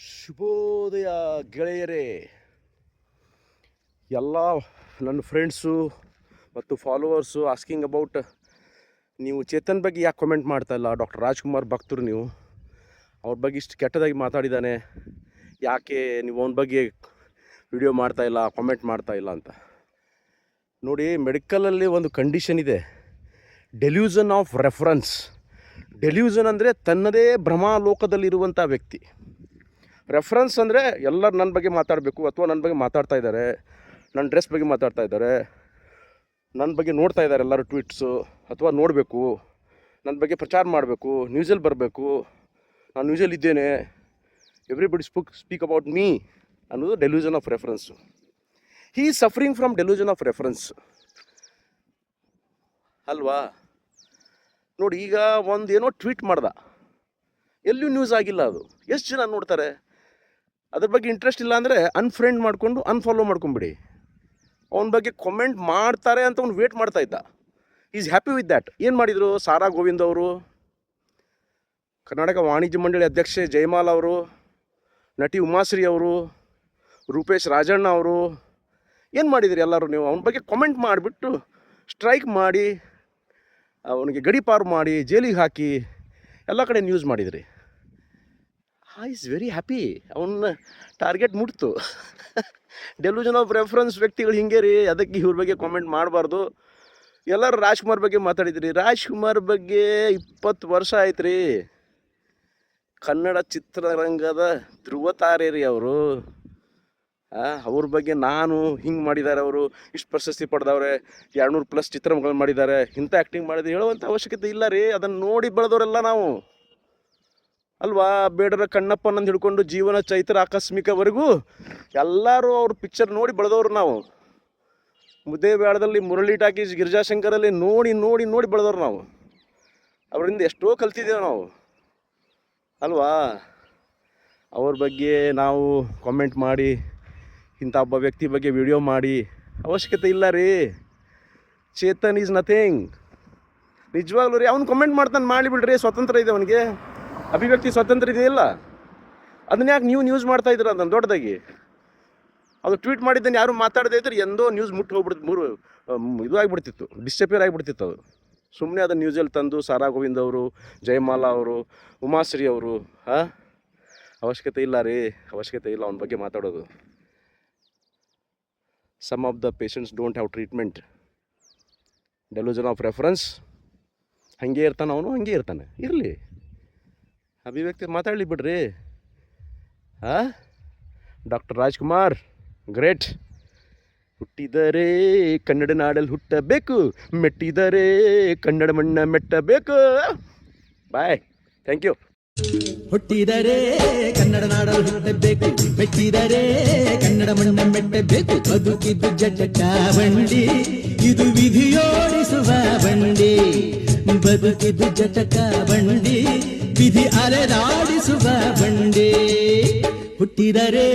ಶುಭೋದಯ ಗೆಳೆಯರೇ, ಎಲ್ಲ ನನ್ನ ಫ್ರೆಂಡ್ಸು ಮತ್ತು ಫಾಲೋವರ್ಸು ಆಸ್ಕಿಂಗ್ ಅಬೌಟ್ ನೀವು ಚೇತನ್ ಬಗ್ಗೆ ಯಾಕೆ ಕಮೆಂಟ್ ಮಾಡ್ತಾಯಿಲ್ಲ. ಡಾಕ್ಟರ್ ರಾಜ್ಕುಮಾರ್ ಭಕ್ತರು ನೀವು, ಅವ್ರ ಬಗ್ಗೆ ಇಷ್ಟು ಕೆಟ್ಟದಾಗಿ ಮಾತಾಡಿದ್ದಾನೆ, ಯಾಕೆ ನೀವು ಅವನ ಬಗ್ಗೆ ವಿಡಿಯೋ ಮಾಡ್ತಾಯಿಲ್ಲ, ಕಾಮೆಂಟ್ ಮಾಡ್ತಾಯಿಲ್ಲ ಅಂತ. ನೋಡಿ, ಮೆಡಿಕಲಲ್ಲಿ ಒಂದು ಕಂಡೀಷನ್ ಇದೆ, ಡೆಲ್ಯೂಷನ್ ಆಫ್ ರೆಫರೆನ್ಸ್. ಡೆಲ್ಯೂಷನ್ ಅಂದರೆ ತನ್ನದೇ ಭ್ರಮಾಲೋಕದಲ್ಲಿರುವಂಥ ವ್ಯಕ್ತಿ. ರೆಫರೆನ್ಸ್ ಅಂದರೆ ಎಲ್ಲರೂ ನನ್ನ ಬಗ್ಗೆ ಮಾತಾಡಬೇಕು, ಅಥವಾ ನನ್ನ ಬಗ್ಗೆ ಮಾತಾಡ್ತಾ ಇದ್ದಾರೆ, ನನ್ನ ಡ್ರೆಸ್ ಬಗ್ಗೆ ಮಾತಾಡ್ತಾ ಇದ್ದಾರೆ, ನನ್ನ ಬಗ್ಗೆ ನೋಡ್ತಾ ಇದ್ದಾರೆ ಎಲ್ಲರೂ ಟ್ವೀಟ್ಸು, ಅಥವಾ ನೋಡಬೇಕು, ನನ್ನ ಬಗ್ಗೆ ಪ್ರಚಾರ ಮಾಡಬೇಕು, ನ್ಯೂಸಲ್ಲಿ ಬರಬೇಕು, ನಾನು ನ್ಯೂಸಲ್ಲಿ ಇದ್ದೇನೆ, ಎವ್ರಿಬಡಿ ಸ್ಪೀಕ್ ಅಬೌಟ್ ಮೀ ಅನ್ನೋದು delusion of reference. He is suffering from delusion of reference ಅಲ್ವಾ. ನೋಡಿ, ಈಗ ಒಂದೇನೋ ಟ್ವೀಟ್ ಮಾಡ್ದ, ಎಲ್ಲೂ ನ್ಯೂಸ್ ಆಗಿಲ್ಲ, ಅದು ಎಷ್ಟು ಜನ ನೋಡ್ತಾರೆ? ಅದ್ರ ಬಗ್ಗೆ ಇಂಟ್ರೆಸ್ಟ್ ಇಲ್ಲ ಅಂದರೆ ಅನ್ಫ್ರೆಂಡ್ ಮಾಡಿಕೊಂಡು ಅನ್ಫಾಲೋ ಮಾಡ್ಕೊಂಬಿಡಿ. ಅವನ ಬಗ್ಗೆ ಕಾಮೆಂಟ್ ಮಾಡ್ತಾರೆ ಅಂತ ಅವ್ನು ವೇಟ್ ಮಾಡ್ತಾ ಇದ್ದ. Is happy with that. ಏನು ಮಾಡಿದರು? ಸಾರಾ ಗೋವಿಂದ್ ಅವರು, ಕರ್ನಾಟಕ ವಾಣಿಜ್ಯ ಮಂಡಳಿ ಅಧ್ಯಕ್ಷೆ ಜಯಮಾಲಾ ಅವರು, ನಟಿ ಉಮಾಶ್ರೀ ಅವರು, ರೂಪೇಶ್ ರಾಜಣ್ಣ ಅವರು, ಏನು ಮಾಡಿದಿರಿ ಎಲ್ಲರೂ? ನೀವು ಅವನ ಬಗ್ಗೆ ಕಾಮೆಂಟ್ ಮಾಡಿಬಿಟ್ಟು ಸ್ಟ್ರೈಕ್ ಮಾಡಿ, ಅವನಿಗೆ ಗಡೀಪಾರು ಮಾಡಿ, ಜೈಲಿಗೆ ಹಾಕಿ ಎಲ್ಲ ಕಡೆ ನ್ಯೂಸ್ ಮಾಡಿದ್ರಿ. ಈಸ್ ವೆರಿ ಹ್ಯಾಪಿ, ಅವನ್ನ ಟಾರ್ಗೆಟ್ ಮುಟ್ತು. ಡೆಲ್ಯೂಷನ್ ಆಫ್ ರೆಫರೆನ್ಸ್ ವ್ಯಕ್ತಿಗಳು ಹಿಂಗೆ ರೀ, ಅದಕ್ಕೆ ಇವ್ರ ಬಗ್ಗೆ ಕಾಮೆಂಟ್ ಮಾಡಬಾರ್ದು. ಎಲ್ಲರೂ ರಾಜ್ಕುಮಾರ್ ಬಗ್ಗೆ ಮಾತಾಡಿದ್ರಿ. ರಾಜ್ಕುಮಾರ್ ಬಗ್ಗೆ 20 ವರ್ಷ ಆಯ್ತು ರೀ, ಕನ್ನಡ ಚಿತ್ರರಂಗದ ಧ್ರುವ ತಾರೆ ರೀ ಅವರು. ಅವ್ರ ಬಗ್ಗೆ ನಾನು ಹಿಂಗೆ ಮಾಡಿದ್ದಾರೆ, ಅವರು ಇಷ್ಟು ಪ್ರಶಸ್ತಿ ಪಡೆದವ್ರೆ, 200+ ಚಿತ್ರಗಳು ಮಾಡಿದ್ದಾರೆ, ಇಂಥ ಆ್ಯಕ್ಟಿಂಗ್ ಮಾಡಿದ್ರೆ ಹೇಳುವಂಥ ಅವಶ್ಯಕತೆ ಇಲ್ಲ ರೀ. ಅದನ್ನು ನೋಡಿ ಬೆಳೆದವರೆಲ್ಲ ನಾವು ಅಲ್ವಾ. ಬೇಡರ ಕಣ್ಣಪ್ಪನಂದು ಹಿಡ್ಕೊಂಡು ಜೀವನ ಚೈತ್ರ ಆಕಸ್ಮಿಕವರೆಗೂ ಎಲ್ಲರೂ ಅವ್ರ ಪಿಕ್ಚರ್ ನೋಡಿ ಬೆಳೆದವ್ರು ನಾವು. ಮುದ್ದೇಬೇಳದಲ್ಲಿ, ಮುರಳಿ ಟಾಕೀಸ್, ಗಿರಿಜಾಶಂಕರಲ್ಲಿ ನೋಡಿ ನೋಡಿ ನೋಡಿ ಬೆಳೆದವ್ರು ನಾವು. ಅವರಿಂದ ಎಷ್ಟೋ ಕಲ್ತಿದ್ದೇವೆ ನಾವು ಅಲ್ವಾ. ಅವ್ರ ಬಗ್ಗೆ ನಾವು ಕಾಮೆಂಟ್ ಮಾಡಿ, ಇಂಥ ಒಬ್ಬ ವ್ಯಕ್ತಿ ಬಗ್ಗೆ ವಿಡಿಯೋ ಮಾಡಿ ಅವಶ್ಯಕತೆ ಇಲ್ಲ ರೀ. Chetan is nothing. ನಿಜವಾಗ್ಲೂ ರೀ, ಅವ್ನು ಕಮೆಂಟ್ ಮಾಡ್ತಾನೆ, ಮಾಡಿಬಿಡ್ರಿ, ಸ್ವತಂತ್ರ ಇದೆ ಅವನಿಗೆ, ಅಭಿವ್ಯಕ್ತಿ ಸ್ವಾತಂತ್ರ್ಯ ಇದೆಯಲ್ಲ. ಅದನ್ನ ಯಾಕೆ ನೀವು ನ್ಯೂಸ್ ಮಾಡ್ತಾ ಇದ್ದೀರ? ಅದನ್ನು ದೊಡ್ಡದಾಗಿ ಅದು ಟ್ವೀಟ್ ಮಾಡಿದ್ದಾನೆ, ಯಾರು ಮಾತಾಡದೇ ಇದ್ರೆ ಎಂದೋ ನ್ಯೂಸ್ ಮುಟ್ಟು ಹೋಗ್ಬಿಡ್ತು, ಇದು ಆಗಿಬಿಡ್ತಿತ್ತು, ಡಿಸ್ಅಪಿಯರ್ ಆಗಿಬಿಡ್ತಿತ್ತು ಅದು. ಸುಮ್ಮನೆ ಅದನ್ನು ನ್ಯೂಸಲ್ಲಿ ತಂದು ಸಾರಾ ಗೋವಿಂದ್ ಅವರು, ಜಯಮಾಲಾ ಅವರು, ಉಮಾಶ್ರೀ ಅವರು, ಅವಶ್ಯಕತೆ ಇಲ್ಲ ರೀ, ಅವಶ್ಯಕತೆ ಇಲ್ಲ ಅವನ ಬಗ್ಗೆ ಮಾತಾಡೋದು. Some of the patients don't have treatment. Delusion of reference. ಹಾಗೆ ಇರ್ತಾನೆ ಅವನು, ಹಾಗೆ ಇರ್ತಾನೆ, ಇರಲಿ, ಅಭಿವ್ಯಕ್ತಿ ಮಾತಾಡಲಿ ಬಿಡ್ರಿ. Doctor Rajkumar great. ಹುಟ್ಟಿದರೆ ಕನ್ನಡ ನಾಡಲ್ಲಿ ಹುಟ್ಟಬೇಕು, ಮೆಟ್ಟಿದರೆ ಕನ್ನಡ ಮಣ್ಣ ಮೆಟ್ಟಬೇಕು. ಬಾಯ್, ಥ್ಯಾಂಕ್ ಯು. ಹುಟ್ಟಿದರೆ ಕನ್ನಡ ನಾಡಲ್ಲಿ ಹುಟ್ಟಬೇಕು, ಮೆಟ್ಟಿದರೆ ಕನ್ನಡ ಮಣ್ಣ ಮೆಟ್ಟಬೇಕು. ಬದುಕಿದ್ದು ಜಟಕ ಬಂಡಿ, ಇದು ವಿಧಿಯೋಡಿಸುವ ಬಂಡಿ. ಬದುಕಿದ್ದು ಜಟಕ ಬಂಡಿ, ವಿಧಿ ಅಲೆದಾಡಿಸುವ ಬಂಡಿ. ಹುಟ್ಟಿದರೆ